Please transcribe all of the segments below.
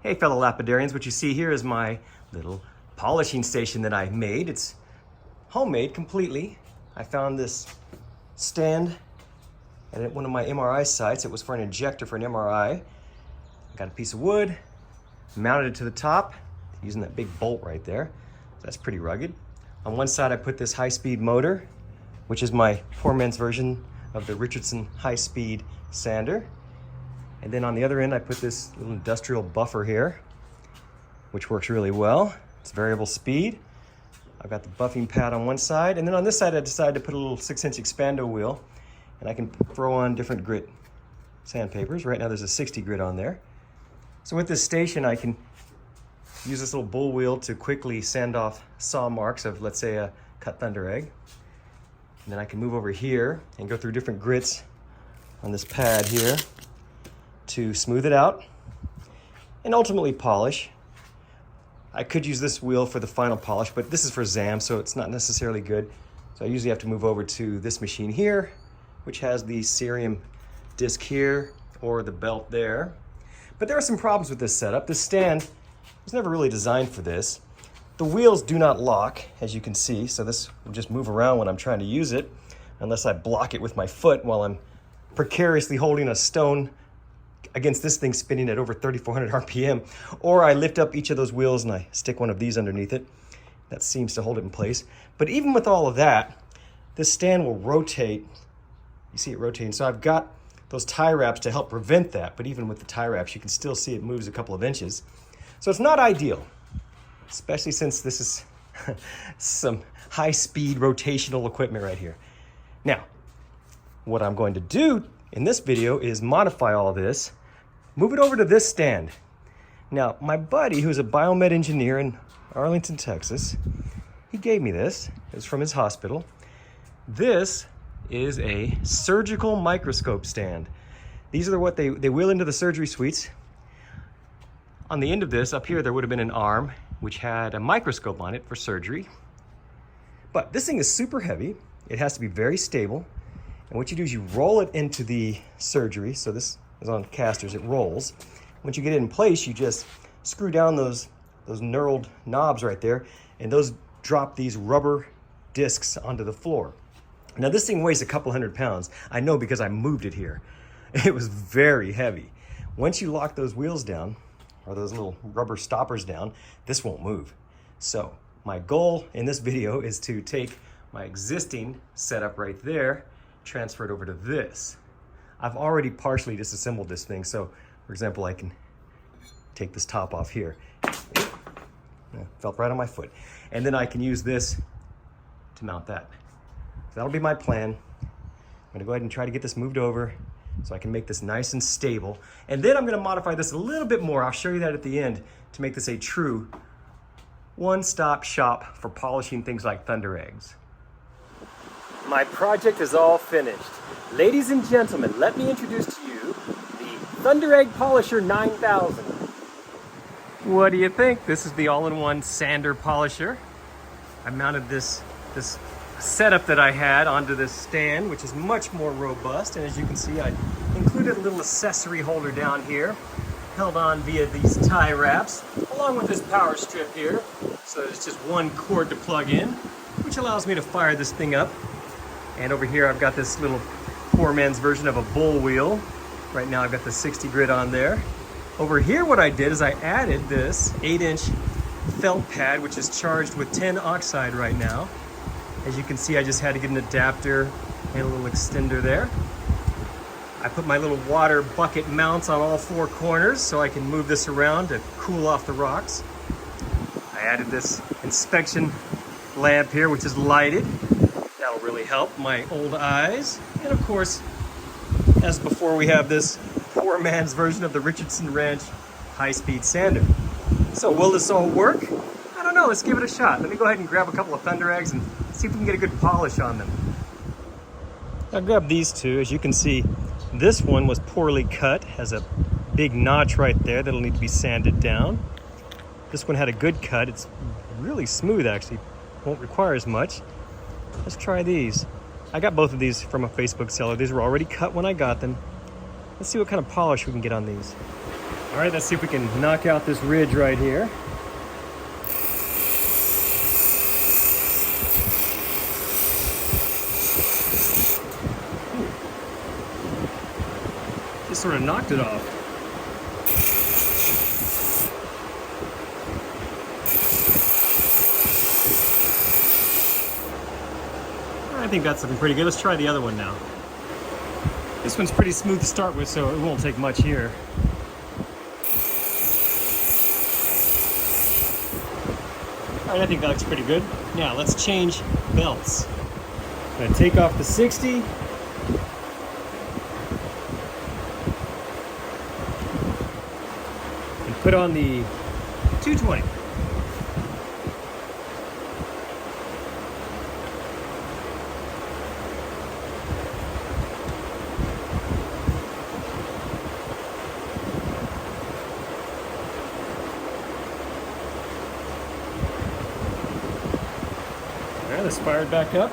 Hey fellow lapidarians, what you see here is my little polishing station that I made. It's homemade completely. I found this stand at one of my MRI sites. It was for an injector for an MRI. I got a piece of wood, mounted it to the top using that big bolt right there. So that's pretty rugged. On one side I put this high-speed motor, which is my poor man's version of the Richardson high-speed sander. And then on the other end, I put this little industrial buffer here, which works really well. It's variable speed. I've got the buffing pad on one side, and then on this side, I decided to put a little 6-inch expando wheel, and I can throw on different grit sandpapers. Right now, there's a 60 grit on there. So with this station, I can use this little bull wheel to quickly sand off saw marks of, let's say, a cut Thunderegg. And then I can move over here and go through different grits on this pad here to smooth it out and ultimately polish. I could use this wheel for the final polish, but this is for ZAM, so it's not necessarily good. So I usually have to move over to this machine here, which has the cerium disc here or the belt there. But there are some problems with this setup. This stand was never really designed for this. The wheels do not lock, as you can see, so this will just move around when I'm trying to use it, unless I block it with my foot while I'm precariously holding a stone against this thing spinning at over 3,400 RPM, or I lift up each of those wheels and I stick one of these underneath it. That seems to hold it in place. But even with all of that, this stand will rotate. You see it rotating. So I've got those tie wraps to help prevent that, but even with the tie wraps, you can still see it moves a couple of inches. So it's not ideal, especially since this is some high-speed rotational equipment right here. Now, what I'm going to do in this video is modify all this, move it over to this stand. Now, my buddy, who's a biomed engineer in Arlington, Texas, he gave me this. It was from his hospital. This is a surgical microscope stand. These are what they wheel into the surgery suites. On the end of this, up here, there would have been an arm which had a microscope on it for surgery. But this thing is super heavy. It has to be very stable. And what you do is you roll it into the surgery. So this is on casters, it rolls. Once you get it in place, you just screw down those knurled knobs right there, and those drop these rubber discs onto the floor. Now this thing weighs a couple hundred pounds. I know because I moved it here. It was very heavy. Once you lock those wheels down, or those little rubber stoppers down, this won't move. So my goal in this video is to take my existing setup right there, transfer it over to this. I've already partially disassembled this thing. So for example, I can take this top off here. Felt right on my foot. And then I can use this to mount that. So that'll be my plan. I'm gonna go ahead and try to get this moved over so I can make this nice and stable. And then I'm gonna modify this a little bit more. I'll show you that at the end to make this a true one-stop shop for polishing things like Thundereggs. My project is all finished. Ladies and gentlemen, let me introduce to you the Thunderegg Polisher 9000. What do you think? This is the all-in-one sander polisher. I mounted this setup that I had onto this stand, which is much more robust. And as you can see, I included a little accessory holder down here, held on via these tie wraps, along with this power strip here. So there's just one cord to plug in, which allows me to fire this thing up. And over here, I've got this little poor man's version of a bull wheel. Right now, I've got the 60 grit on there. Over here, what I did is I added this 8-inch felt pad, which is charged with tin oxide right now. As you can see, I just had to get an adapter and a little extender there. I put my little water bucket mounts on all 4 corners so I can move this around to cool off the rocks. I added this inspection lamp here, which is lighted. That'll really help my old eyes. And of course, as before, we have this poor man's version of the Richardson Ranch high-speed sander. So will this all work? I don't know, let's give it a shot. Let me go ahead and grab a couple of Thundereggs and see if we can get a good polish on them. I grabbed these two. As you can see, this one was poorly cut, has a big notch right there that'll need to be sanded down. This one had a good cut. It's really smooth actually, won't require as much. Let's try these. I got both of these from a Facebook seller. These were already cut when I got them. Let's see what kind of polish we can get on these. All right, let's see if we can knock out this ridge right here. Just sort of knocked it off. I think that's looking pretty good. Let's try the other one now. This one's pretty smooth to start with, so it won't take much here. All right, I think that looks pretty good. Now let's change belts. I'm gonna take off the 60. And put on the 220. Let's fire it back up.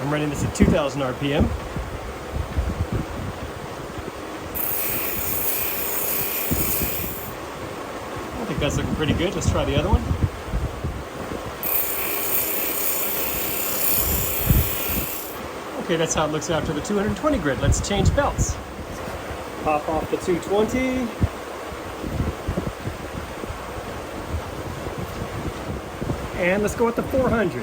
I'm running this at 2,000 RPM. I think that's looking pretty good. Let's try the other one. Okay, that's how it looks after the 220 grid. Let's change belts. Pop off the 220. And let's go with the 400.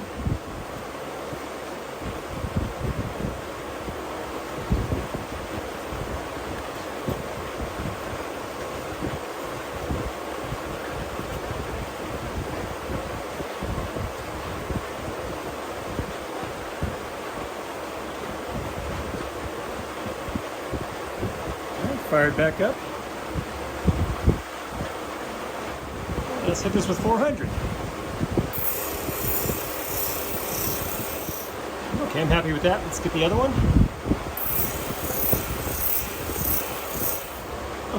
All right, fire it back up. Let's hit this with 400. Okay, I'm happy with that. Let's get the other one.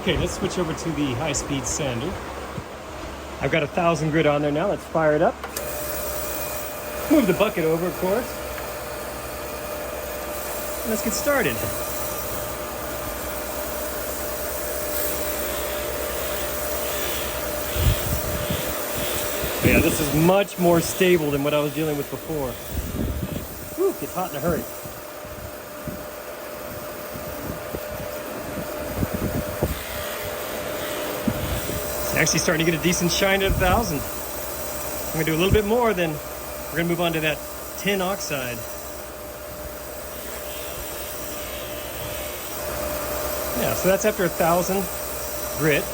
Okay, let's switch over to the high-speed sander. I've got 1,000 grit on there now. Let's fire it up. Move the bucket over, of course. And let's get started. Yeah, this is much more stable than what I was dealing with before. Whew, gets hot in a hurry. It's actually starting to get a decent shine at 1,000. I'm gonna do a little bit more, then we're gonna move on to that tin oxide. Yeah, so that's after 1,000 grit.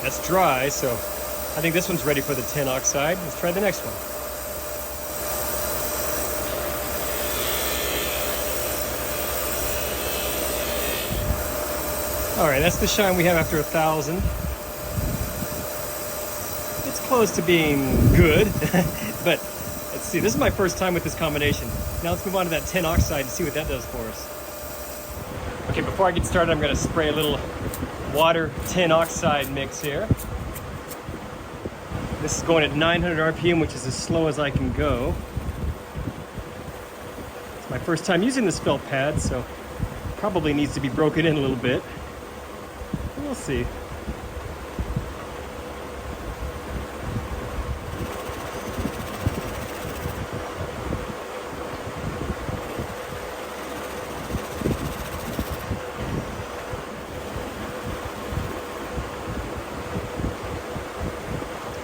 That's dry, so I think this one's ready for the tin oxide. Let's try the next one. All right, that's the shine we have after 1,000. It's close to being good, but let's see. This is my first time with this combination. Now let's move on to that tin oxide and see what that does for us. Okay, before I get started, I'm gonna spray a little water tin oxide mix here. This is going at 900 RPM, which is as slow as I can go. It's my first time using this felt pad, so probably needs to be broken in a little bit. We'll see.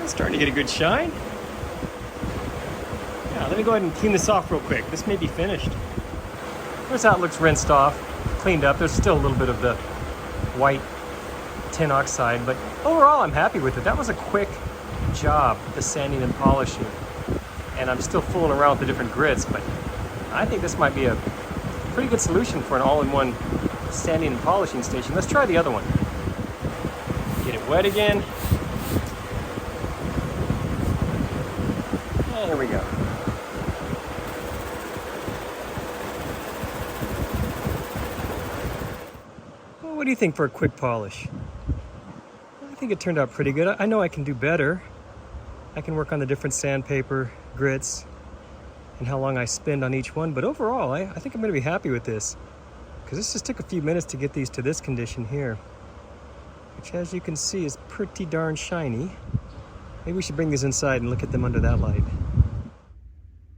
It's starting to get a good shine. Yeah, let me go ahead and clean this off real quick. This may be finished. Notice how it looks rinsed off, cleaned up. There's still a little bit of the white tin oxide, but overall I'm happy with it. That was a quick job, the sanding and polishing, and I'm still fooling around with the different grits, but I think this might be a pretty good solution for an all-in-one sanding and polishing station. Let's try the other one. Get it wet again. And here we go. Well, what do you think for a quick polish? I think it turned out pretty good. I know I can do better. I can work on the different sandpaper, grits, and how long I spend on each one, but overall, I think I'm gonna be happy with this. because this just took a few minutes to get these to this condition here, which as you can see is pretty darn shiny. Maybe we should bring these inside and look at them under that light.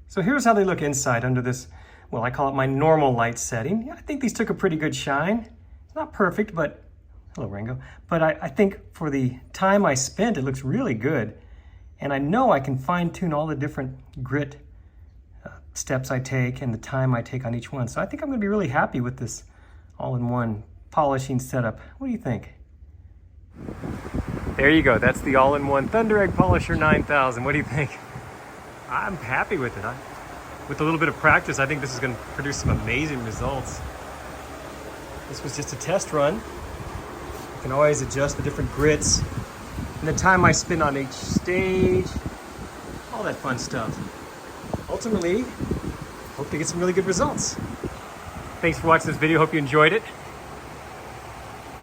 So here's how they look inside under this, well, I call it my normal light setting. Yeah, I think these took a pretty good shine. It's not perfect, but, hello Ringo. But I think for the time I spent, it looks really good. And I know I can fine tune all the different grit steps I take and the time I take on each one. So I think I'm gonna be really happy with this all-in-one polishing setup. What do you think? There you go, that's the all-in-one Thunderegg Polisher 9000. What do you think? I'm happy with it. With a little bit of practice, I think this is gonna produce some amazing results. This was just a test run. You can always adjust the different grits and the time I spend on each stage, all that fun stuff. Ultimately, hope to get some really good results. Thanks for watching this video. Hope you enjoyed it.